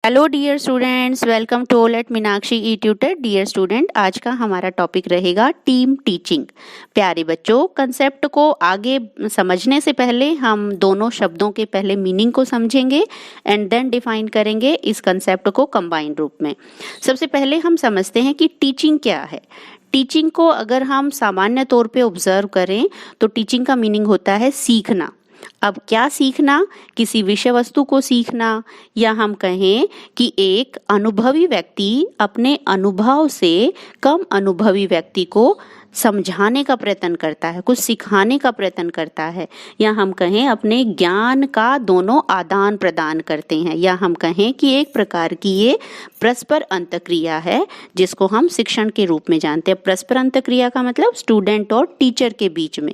Hello dear students, welcome to all at Meenakshi e tutor. Dear student, आज का हमारा topic रहेगा टीम टीचिंग। प्यारे बच्चों, कंसेप्ट को आगे समझने से पहले हम दोनों शब्दों के पहले मीनिंग को समझेंगे एंड देन डिफाइन करेंगे इस कंसेप्ट को कंबाइंड रूप में। सबसे पहले हम समझते हैं कि टीचिंग क्या है। टीचिंग को अगर हम सामान्य तौर पे ऑब्जर्व करें तो टीचिंग का मीनिंग होता है सीखना। अब क्या सीखना? किसी विषय वस्तु को सीखना, या हम कहें कि एक अनुभवी व्यक्ति अपने अनुभव से कम अनुभवी व्यक्ति को समझाने का प्रयत्न करता है, कुछ सिखाने का प्रयत्न करता है, या हम कहें अपने ज्ञान का दोनों आदान प्रदान करते हैं, या हम कहें कि एक प्रकार की ये परस्पर अंतक्रिया है जिसको हम शिक्षण के रूप में जानते हैं। परस्पर अंतक्रिया का मतलब स्टूडेंट और टीचर के बीच में।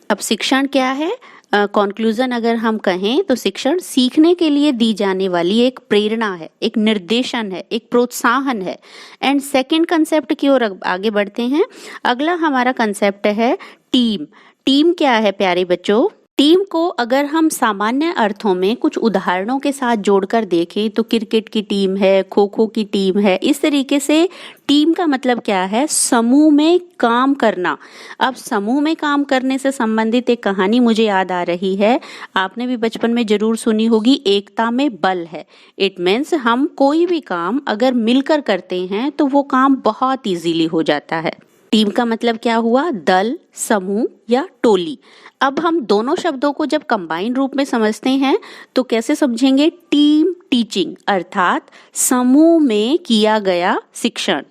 अब शिक्षण क्या है? कंक्लूजन अगर हम कहें तो शिक्षण सीखने के लिए दी जाने वाली एक प्रेरणा है, एक निर्देशन है, एक प्रोत्साहन है। एंड सेकंड कंसेप्ट की ओर आगे बढ़ते हैं। अगला हमारा कंसेप्ट है टीम। टीम क्या है प्यारे बच्चों? टीम को अगर हम सामान्य अर्थों में कुछ उदाहरणों के साथ जोड़कर देखें तो क्रिकेट की टीम है, खो खो की टीम है। इस तरीके से टीम का मतलब क्या है? समूह में काम करना। अब समूह में काम करने से संबंधित एक कहानी मुझे याद आ रही है, आपने भी बचपन में जरूर सुनी होगी, एकता में बल है। इट मीन्स हम कोई भी काम अगर मिलकर करते हैं तो वो काम बहुत इजीली हो जाता है। टीम का मतलब क्या हुआ? दल, समूह या टोली। अब हम दोनों शब्दों को जब कंबाइंड रूप में समझते हैं तो कैसे समझेंगे? टीम टीचिंग अर्थात समूह में किया गया शिक्षण।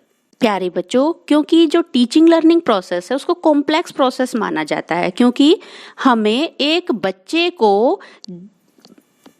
प्यारे बच्चों, क्योंकि जो टीचिंग लर्निंग प्रोसेस है उसको कॉम्प्लेक्स प्रोसेस माना जाता है, क्योंकि हमें एक बच्चे को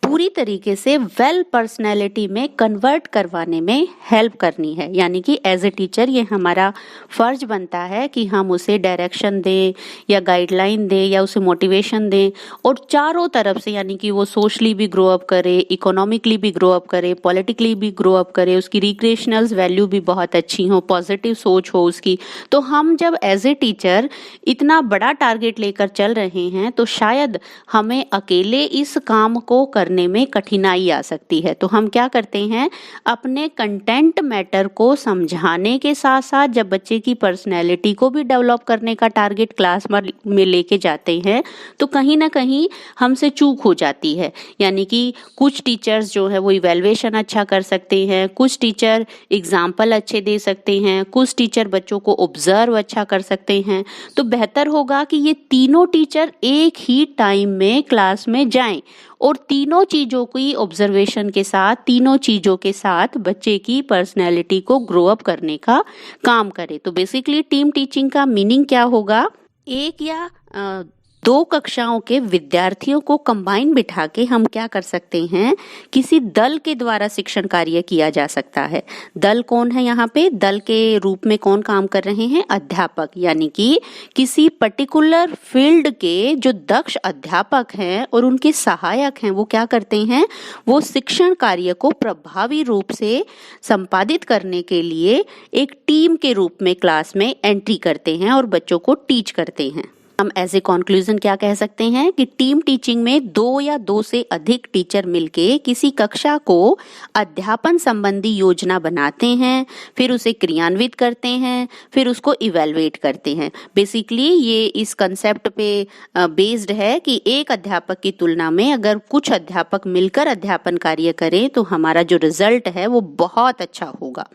पूरी तरीके से वेल पर्सनैलिटी में कन्वर्ट करवाने में हेल्प करनी है। यानी कि एज ए टीचर ये हमारा फर्ज बनता है कि हम उसे डायरेक्शन दें या गाइडलाइन दें या उसे मोटिवेशन दें, और चारों तरफ से, यानी कि वो सोशली भी ग्रो अप करे, इकोनॉमिकली भी ग्रो अप करे, पॉलिटिकली भी ग्रो अप करे, उसकी रिक्रिएशनल वैल्यू भी बहुत अच्छी हो, पॉजिटिव सोच हो उसकी। तो हम जब एज ए टीचर इतना बड़ा टारगेट लेकर चल रहे हैं तो शायद हमें अकेले इस काम को करने में कठिनाई आ सकती है। तो हम क्या करते हैं? अपने कंटेंट मैटर को समझाने के साथ साथ जब बच्चे की पर्सनैलिटी को भी डेवलप करने का टारगेट क्लास में लेके जाते हैं तो कहीं ना कहीं हमसे चूक हो जाती है। यानी कि कुछ टीचर्स जो है वो इवैल्यूएशन अच्छा कर सकते हैं, कुछ टीचर एग्जाम्पल अच्छे दे सकते हैं, कुछ टीचर बच्चों को ऑब्जर्व अच्छा कर सकते हैं। तो बेहतर होगा कि ये तीनों टीचर एक ही टाइम में क्लास में जाएं और तीनों चीजों की ऑब्जर्वेशन के साथ, तीनों चीजों के साथ बच्चे की पर्सनैलिटी को ग्रो अप करने का काम करे। तो बेसिकली टीम टीचिंग का मीनिंग क्या होगा? एक या दो कक्षाओं के विद्यार्थियों को कंबाइन बिठा के हम क्या कर सकते हैं? किसी दल के द्वारा शिक्षण कार्य किया जा सकता है। दल कौन है यहाँ पे? दल के रूप में कौन काम कर रहे हैं? अध्यापक। यानी कि किसी पर्टिकुलर फील्ड के जो दक्ष अध्यापक हैं और उनके सहायक हैं वो क्या करते हैं? वो शिक्षण कार्य को प्रभावी रूप से संपादित करने के लिए एक टीम के रूप में क्लास में एंट्री करते हैं और बच्चों को टीच करते हैं। हम एज ए कंक्लूजन क्या कह सकते हैं कि टीम टीचिंग में दो या दो से अधिक टीचर मिलके किसी कक्षा को अध्यापन संबंधी योजना बनाते हैं, फिर उसे क्रियान्वित करते हैं, फिर उसको इवैल्यूएट करते हैं। बेसिकली ये इस कंसेप्ट पे बेस्ड है कि एक अध्यापक की तुलना में अगर कुछ अध्यापक मिलकर अध्यापन कार्य करें तो हमारा जो रिजल्ट है वो बहुत अच्छा होगा।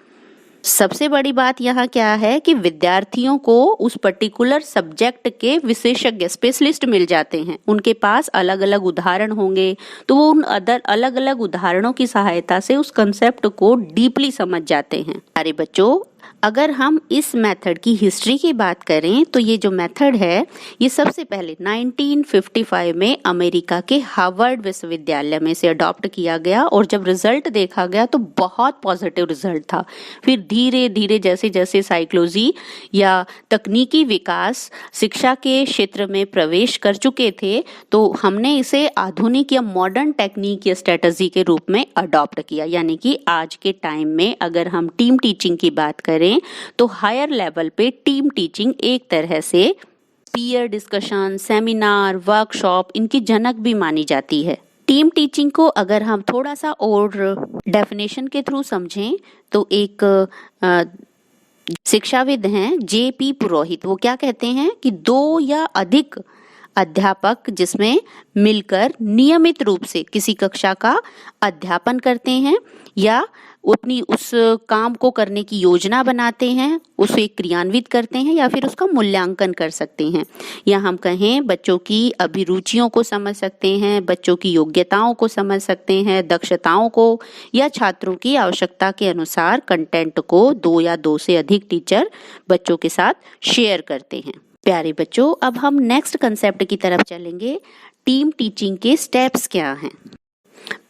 सबसे बड़ी बात यहाँ क्या है कि विद्यार्थियों को उस पर्टिकुलर सब्जेक्ट के विशेषज्ञ, स्पेशलिस्ट मिल जाते हैं। उनके पास अलग अलग उदाहरण होंगे तो वो उन अलग अलग उदाहरणों की सहायता से उस कंसेप्ट को डीपली समझ जाते हैं। अरे बच्चों, अगर हम इस मेथड की हिस्ट्री की बात करें तो ये जो मेथड है ये सबसे पहले 1955 में अमेरिका के हार्वर्ड विश्वविद्यालय में से अडॉप्ट किया गया, और जब रिजल्ट देखा गया तो बहुत पॉजिटिव रिजल्ट था। फिर धीरे धीरे जैसे जैसे साइकोलॉजी या तकनीकी विकास शिक्षा के क्षेत्र में प्रवेश कर चुके थे तो हमने इसे आधुनिक या मॉडर्न टेक्निक या स्ट्रेटजी के रूप में अडॉप्ट किया। यानी कि आज के टाइम में अगर हम टीम टीचिंग की बात करें तो हायर लेवल पे टीम टीचिंग एक तरह से पीयर डिस्कशन, सेमिनार, वर्कशॉप इनकी जनक भी मानी जाती है। टीम टीचिंग को अगर हम थोड़ा सा और डेफिनेशन के थ्रू समझें तो एक शिक्षाविद हैं जेपी पुरोहित, वो क्या कहते हैं कि 2 या अधिक अध्यापक जिसमें मिलकर नियमित रूप से किसी कक्षा का अध्यापन करते हैं या अपनी उस काम को करने की योजना बनाते हैं, उसे क्रियान्वित करते हैं या फिर उसका मूल्यांकन कर सकते हैं, या हम कहें बच्चों की अभिरुचियों को समझ सकते हैं, बच्चों की योग्यताओं को समझ सकते हैं, दक्षताओं को, या छात्रों की आवश्यकता के अनुसार कंटेंट को 2 या 2 से अधिक टीचर बच्चों के साथ शेयर करते हैं। प्यारे बच्चों, अब हम नेक्स्ट कंसेप्ट की तरफ चलेंगे। टीम टीचिंग के स्टेप्स क्या हैं?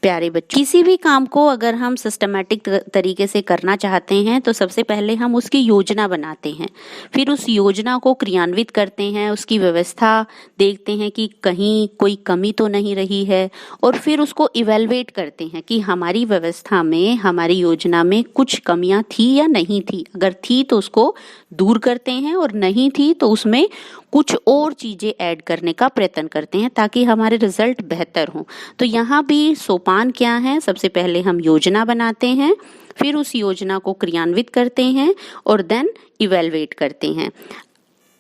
प्यारे बच्चों, किसी भी काम को अगर हम सिस्टमैटिक तरीके से करना चाहते हैं तो सबसे पहले हम उसकी योजना बनाते हैं, फिर उस योजना को क्रियान्वित करते हैं, उसकी व्यवस्था देखते हैं कि कहीं कोई कमी तो नहीं रही है, और फिर उसको इवेलुएट करते हैं कि हमारी व्यवस्था में, हमारी योजना में कुछ कमियां थी या नहीं थी। अगर थी तो उसको दूर करते हैं और नहीं थी तो उसमें कुछ और चीजें ऐड करने का प्रयत्न करते हैं ताकि हमारे रिजल्ट बेहतर हों। तो यहाँ भी सोपान क्या है? सबसे पहले हम योजना बनाते हैं, फिर उस योजना को क्रियान्वित करते हैं और देन इवेलुएट करते हैं।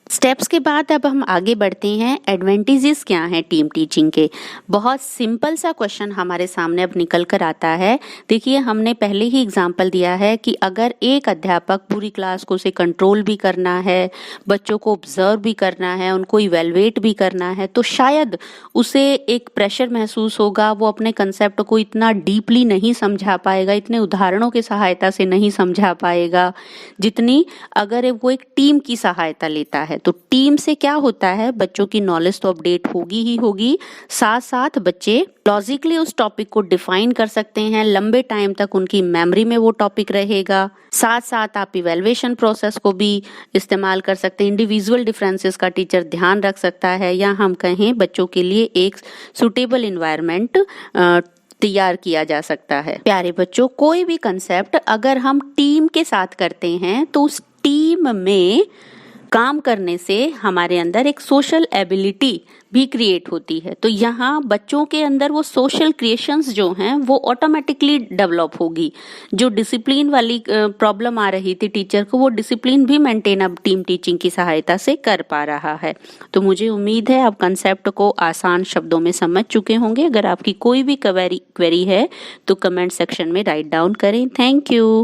स्टेप्स के बाद अब हम आगे बढ़ते हैं। एडवांटेजेस क्या हैं टीम टीचिंग के? बहुत सिंपल सा क्वेश्चन हमारे सामने अब निकल कर आता है। देखिए, हमने पहले ही एग्जांपल दिया है कि अगर एक अध्यापक पूरी क्लास को उसे कंट्रोल भी करना है, बच्चों को ऑब्जर्व भी करना है, उनको इवेलुएट भी करना है, तो शायद उसे एक प्रेशर महसूस होगा, वो अपने कंसेप्ट को इतना डीपली नहीं समझा पाएगा, इतने उदाहरणों की सहायता से नहीं समझा पाएगा जितनी अगर वो एक टीम की सहायता लेता है। तो टीम से क्या होता है, बच्चों की नॉलेज तो अपडेट होगी ही होगी, साथ साथ बच्चे लॉजिकली उस टॉपिक को डिफाइन कर सकते हैं, लंबे टाइम तक उनकी मेमोरी में वो टॉपिक रहेगा। साथ साथ आप इवैल्यूएशन प्रोसेस को भी इस्तेमाल कर सकते हैं, इंडिविजुअल डिफरेंसेस का टीचर ध्यान रख सकता है, या हम कहें बच्चों के लिए एक सुटेबल इन्वायरमेंट तैयार किया जा सकता है। प्यारे बच्चों, कोई भी कंसेप्ट अगर हम टीम के साथ करते हैं तो उस टीम में काम करने से हमारे अंदर एक सोशल एबिलिटी भी क्रिएट होती है। तो यहाँ बच्चों के अंदर वो सोशल क्रिएशंस जो हैं वो ऑटोमेटिकली डेवलप होगी। जो डिसिप्लिन वाली प्रॉब्लम आ रही थी टीचर को, वो डिसिप्लिन भी मेंटेन अब टीम टीचिंग की सहायता से कर पा रहा है। तो मुझे उम्मीद है आप कंसेप्ट को आसान शब्दों में समझ चुके होंगे। अगर आपकी कोई भी क्वेरी है तो कमेंट सेक्शन में राइट डाउन करें। Thank you.